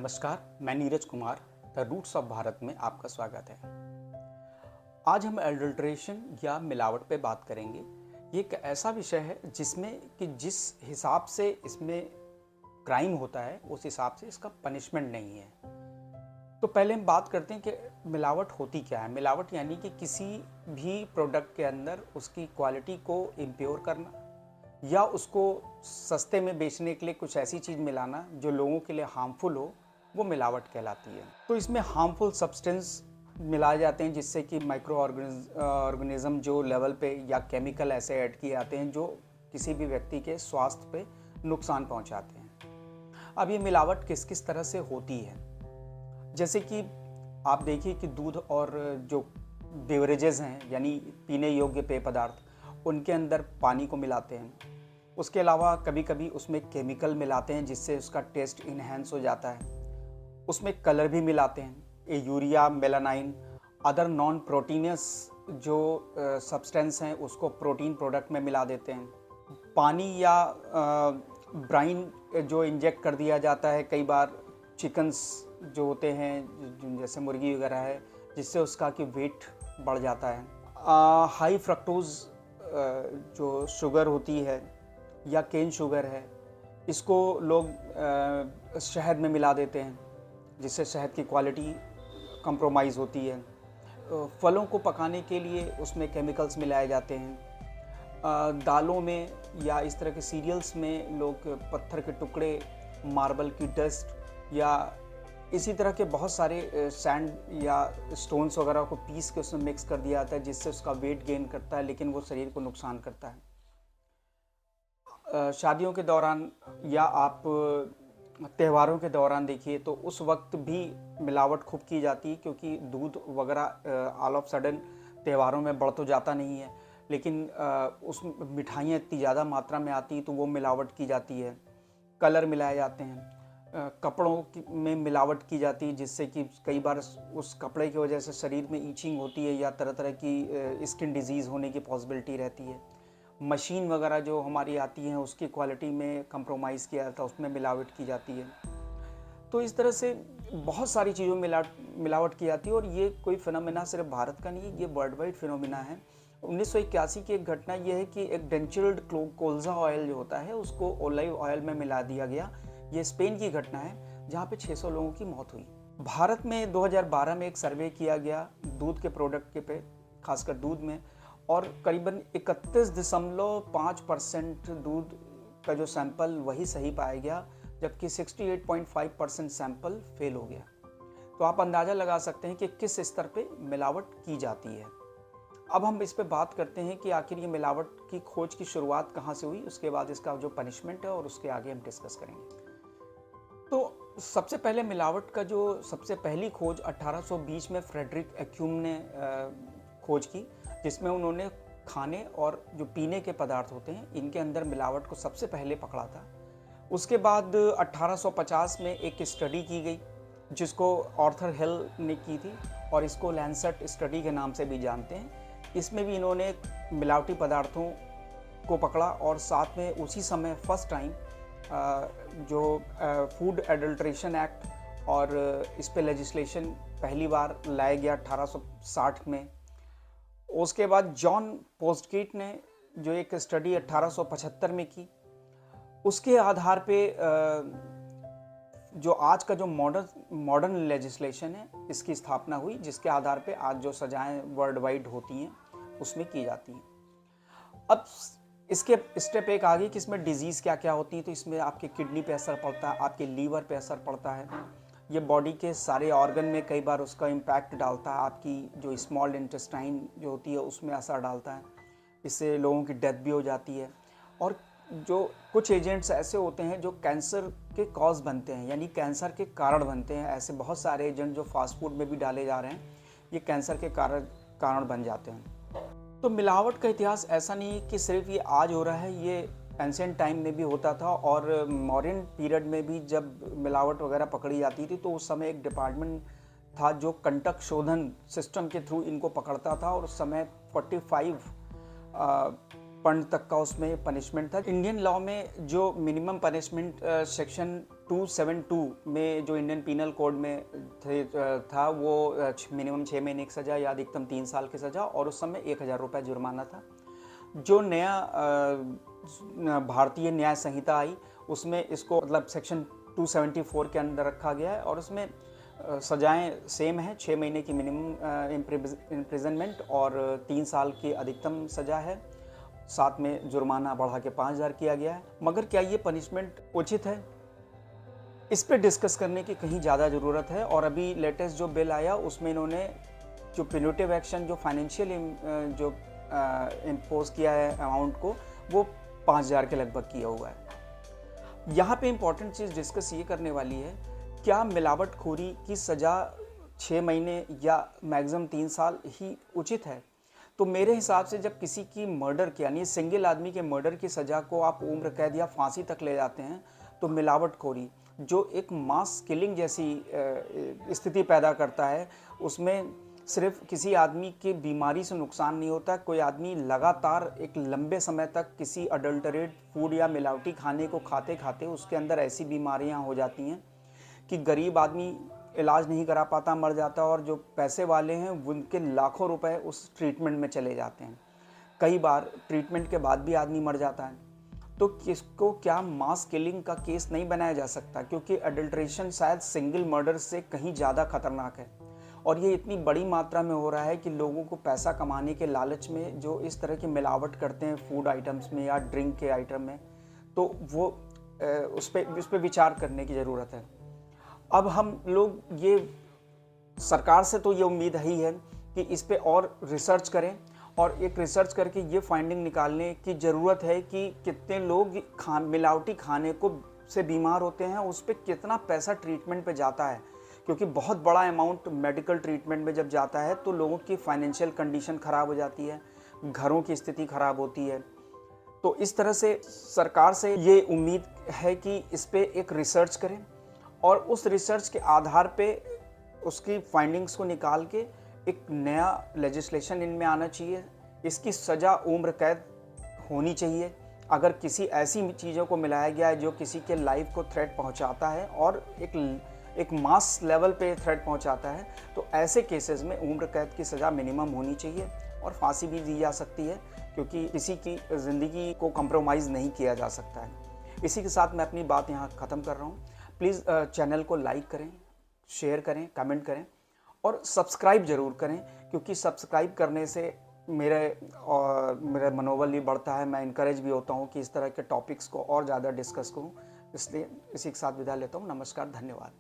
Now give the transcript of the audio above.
नमस्कार, मैं Neeraj Kumar the roots of Bharat में आपका स्वागत है। आज हम एडल्ट्रेशन या मिलावट पे बात करेंगे। ये एक ऐसा विषय है जिसमें कि जिस हिसाब से इसमें क्राइम होता है उस हिसाब से इसका पनिशमेंट नहीं है। तो पहले हम बात करते हैं कि मिलावट होती क्या है। मिलावट यानी कि किसी भी प्रोडक्ट के अंदर उसकी क्वालिटी को इम्प्योर करना या उसको सस्ते में बेचने के लिए कुछ ऐसी चीज़ मिलाना जो लोगों के लिए हार्मफुल हो, वो मिलावट कहलाती है। तो इसमें हार्मफुल सब्सटेंस मिलाए जाते हैं जिससे कि माइक्रो ऑर्गेनिज्म जो लेवल पे या केमिकल ऐसे ऐड किए जाते हैं जो किसी भी व्यक्ति के स्वास्थ्य पे नुकसान पहुंचाते हैं। अब ये मिलावट किस किस तरह से होती है, जैसे कि आप देखिए कि दूध और जो बेवरेजेस हैं यानी पीने योग्य पेय पदार्थ, उनके अंदर पानी को मिलाते हैं। उसके अलावा कभी कभी उसमें केमिकल मिलाते हैं जिससे उसका टेस्ट इन्हेंस हो जाता है। उसमें कलर भी मिलाते हैं, ये यूरिया, मेलानाइन, अदर नॉन प्रोटीनस जो सब्सटेंस हैं उसको प्रोटीन प्रोडक्ट में मिला देते हैं। पानी या ब्राइन जो इंजेक्ट कर दिया जाता है कई बार चिकन्स जो होते हैं जैसे मुर्गी वगैरह है, जिससे उसका कि वेट बढ़ जाता है। हाई फ्रक्टोज जो शुगर होती है या केन शुगर है, इसको लोग शहद में मिला देते हैं जिससे शहद की क्वालिटी कंप्रोमाइज़ होती है। फलों को पकाने के लिए उसमें केमिकल्स मिलाए जाते हैं। दालों में या इस तरह के सीरियल्स में लोग पत्थर के टुकड़े, मार्बल की डस्ट या इसी तरह के बहुत सारे सैंड या स्टोन्स वगैरह को पीस के उसमें मिक्स कर दिया जाता है जिससे उसका वेट गेन करता है, लेकिन वो शरीर को नुकसान करता है। शादियों के दौरान या आप त्योहारों के दौरान देखिए तो उस वक्त भी मिलावट खूब की जाती है, क्योंकि दूध वगैरह ऑल ऑफ सडन त्योहारों में बढ़ तो जाता नहीं है, लेकिन उस मिठाइयाँ इतनी ज़्यादा मात्रा में आती तो वो मिलावट की जाती है। कलर मिलाए जाते हैं, कपड़ों में मिलावट की जाती है जिससे कि कई बार उस कपड़े की वजह से शरीर में ईचिंग होती है या तरह तरह की स्किन डिजीज़ होने की पॉसिबिलिटी रहती है। मशीन वगैरह जो हमारी आती हैं उसकी क्वालिटी में कंप्रोमाइज़ किया जाता है, उसमें मिलावट की जाती है। तो इस तरह से बहुत सारी चीज़ों में मिलावट की जाती है और ये कोई फिनोमिना सिर्फ भारत का नहीं है, ये वर्ल्ड वाइड फिनोमिना है। 1981 की एक घटना ये है कि एक डेंचर्ड कोल्जा ऑयल जो होता है उसको ओलिव ऑयल में मिला दिया गया। ये स्पेन की घटना है जहाँ पे 600 लोगों की मौत हुई। भारत में 2012 में एक सर्वे किया गया दूध के प्रोडक्ट के पे, खासकर दूध में, और करीबन 31.5% दूध का जो सैंपल वही सही पाया गया, जबकि 68.5% सैंपल फेल हो गया। तो आप अंदाज़ा लगा सकते हैं कि किस स्तर पे मिलावट की जाती है। अब हम इस पे बात करते हैं कि आखिर ये मिलावट की खोज की शुरुआत कहाँ से हुई, उसके बाद इसका जो पनिशमेंट है और उसके आगे हम डिस्कस करेंगे। तो सबसे पहले मिलावट का जो सबसे पहली खोज 1820 में फ्रेडरिक एक्यूम ने खोज की, जिसमें उन्होंने खाने और जो पीने के पदार्थ होते हैं इनके अंदर मिलावट को सबसे पहले पकड़ा था। उसके बाद 1850 में एक स्टडी की गई जिसको आर्थर हिल ने की थी और इसको लैंसेट स्टडी के नाम से भी जानते हैं। इसमें भी इन्होंने मिलावटी पदार्थों को पकड़ा और साथ में उसी समय फर्स्ट टाइम जो फूड एडल्ट्रेशन एक्ट और इस पे लेजिस्लेशन पहली बार लाया गया 1860 में। उसके बाद जॉन पोस्टकीट ने जो एक स्टडी 1875 में की, उसके आधार पे जो आज का जो मॉडर्न लेजिस्लेशन है इसकी स्थापना हुई, जिसके आधार पे आज जो सजाएं वर्ल्ड वाइड होती हैं उसमें की जाती हैं। अब इसके स्टेप एक आगे कि इसमें डिजीज़ क्या क्या होती है, तो इसमें आपके किडनी पे असर पड़ता है, आपके लीवर पे असर पड़ता है, ये बॉडी के सारे ऑर्गन में कई बार उसका इम्पैक्ट डालता है, आपकी जो स्मॉल इंटेस्टाइन जो होती है उसमें असर डालता है, इससे लोगों की डेथ भी हो जाती है। और जो कुछ एजेंट्स ऐसे होते हैं जो कैंसर के कॉज बनते हैं, यानी कैंसर के कारण बनते हैं। ऐसे बहुत सारे एजेंट जो फास्ट फूड में भी डाले जा रहे हैं, ये कैंसर के कारण बन जाते हैं। तो मिलावट का इतिहास ऐसा नहीं है कि सिर्फ ये आज हो रहा है, ये एंशिएंट टाइम में भी होता था और मॉडर्न पीरियड में भी जब मिलावट वगैरह पकड़ी जाती थी तो उस समय एक डिपार्टमेंट था जो कंटक शोधन सिस्टम के थ्रू इनको पकड़ता था और उस समय 45 पंड तक का उसमें पनिशमेंट था। इंडियन लॉ में जो मिनिमम पनिशमेंट सेक्शन 272 में जो इंडियन पीनल कोड में था वो मिनिमम 6 महीने की सज़ा या अधिकतम 3 साल की सज़ा और उस समय 1000 रुपये जुर्माना था। जो नया भारतीय न्याय संहिता आई उसमें इसको मतलब सेक्शन 274 के अंदर रखा गया है और उसमें सजाएं सेम है, 6 महीने की मिनिमम इम्प्रिजनमेंट और 3 साल की अधिकतम सज़ा है, साथ में जुर्माना बढ़ा के 5000 किया गया है। मगर क्या ये पनिशमेंट उचित है? इस पे डिस्कस करने की कहीं ज़्यादा ज़रूरत है और अभी लेटेस्ट जो बिल आया उसमें इन्होंने जो प्यूनिटिव एक्शन जो फाइनेंशियल जो इम्पोज किया है अमाउंट को वो 5000 के लगभग किया हुआ है। यहाँ पे इम्पॉर्टेंट चीज़ डिस्कस ये करने वाली है, क्या मिलावटखोरी की सज़ा 6 महीने या मैक्सिमम 3 साल ही उचित है? तो मेरे हिसाब से जब किसी की मर्डर की यानी सिंगल आदमी के मर्डर की सज़ा को आप उम्र कैद या फांसी तक ले जाते हैं तो मिलावटखोरी जो एक मास किलिंग जैसी स्थिति पैदा करता है, उसमें सिर्फ किसी आदमी की बीमारी से नुकसान नहीं होता, कोई आदमी लगातार एक लंबे समय तक किसी अडल्टरेट फूड या मिलावटी खाने को खाते खाते उसके अंदर ऐसी बीमारियां हो जाती हैं कि गरीब आदमी इलाज नहीं करा पाता, मर जाता, और जो पैसे वाले हैं उनके लाखों रुपए उस ट्रीटमेंट में चले जाते हैं। कई बार ट्रीटमेंट के बाद भी आदमी मर जाता है। तो किसको क्या मास किलिंग का केस नहीं बनाया जा सकता? क्योंकि अडल्ट्रेशन शायद सिंगल मर्डर से कहीं ज़्यादा खतरनाक है और ये इतनी बड़ी मात्रा में हो रहा है कि लोगों को पैसा कमाने के लालच में जो इस तरह की मिलावट करते हैं फूड आइटम्स में या ड्रिंक के आइटम में, तो वो उस पर विचार करने की ज़रूरत है। अब हम लोग ये सरकार से तो ये उम्मीद ही है कि इस पे और रिसर्च करें और एक रिसर्च करके ये फाइंडिंग निकालने की ज़रूरत है कि कितने लोग मिलावटी खाने को से बीमार होते हैं, उस पर कितना पैसा ट्रीटमेंट पे जाता है, क्योंकि बहुत बड़ा अमाउंट मेडिकल ट्रीटमेंट में जब जाता है तो लोगों की फाइनेंशियल कंडीशन ख़राब हो जाती है, घरों की स्थिति ख़राब होती है। तो इस तरह से सरकार से ये उम्मीद है कि इस पे एक रिसर्च करें और उस रिसर्च के आधार पे उसकी फाइंडिंग्स को निकाल के एक नया लेजिस्लेशन इनमें आना चाहिए। इसकी सज़ा उम्र कैद होनी चाहिए। अगर किसी ऐसी चीज़ों को मिलाया गया है जो किसी के लाइफ को थ्रेट पहुंचाता है और एक मास लेवल पे थ्रेट पहुंचाता है, तो ऐसे केसेस में उम्र कैद की सज़ा मिनिमम होनी चाहिए और फांसी भी दी जा सकती है, क्योंकि किसी की ज़िंदगी को कंप्रोमाइज़ नहीं किया जा सकता है। इसी के साथ मैं अपनी बात यहाँ ख़त्म कर रहा हूँ। प्लीज़ चैनल को लाइक करें, शेयर करें, कमेंट करें और सब्सक्राइब ज़रूर करें, क्योंकि सब्सक्राइब करने से मेरा मनोबल भी बढ़ता है। मैं इनकरेज भी होता हूँ कि इस तरह के टॉपिक्स को और ज़्यादा डिस्कस करूँ। इसलिए इसी के साथ विदा लेता हूँ। नमस्कार, धन्यवाद।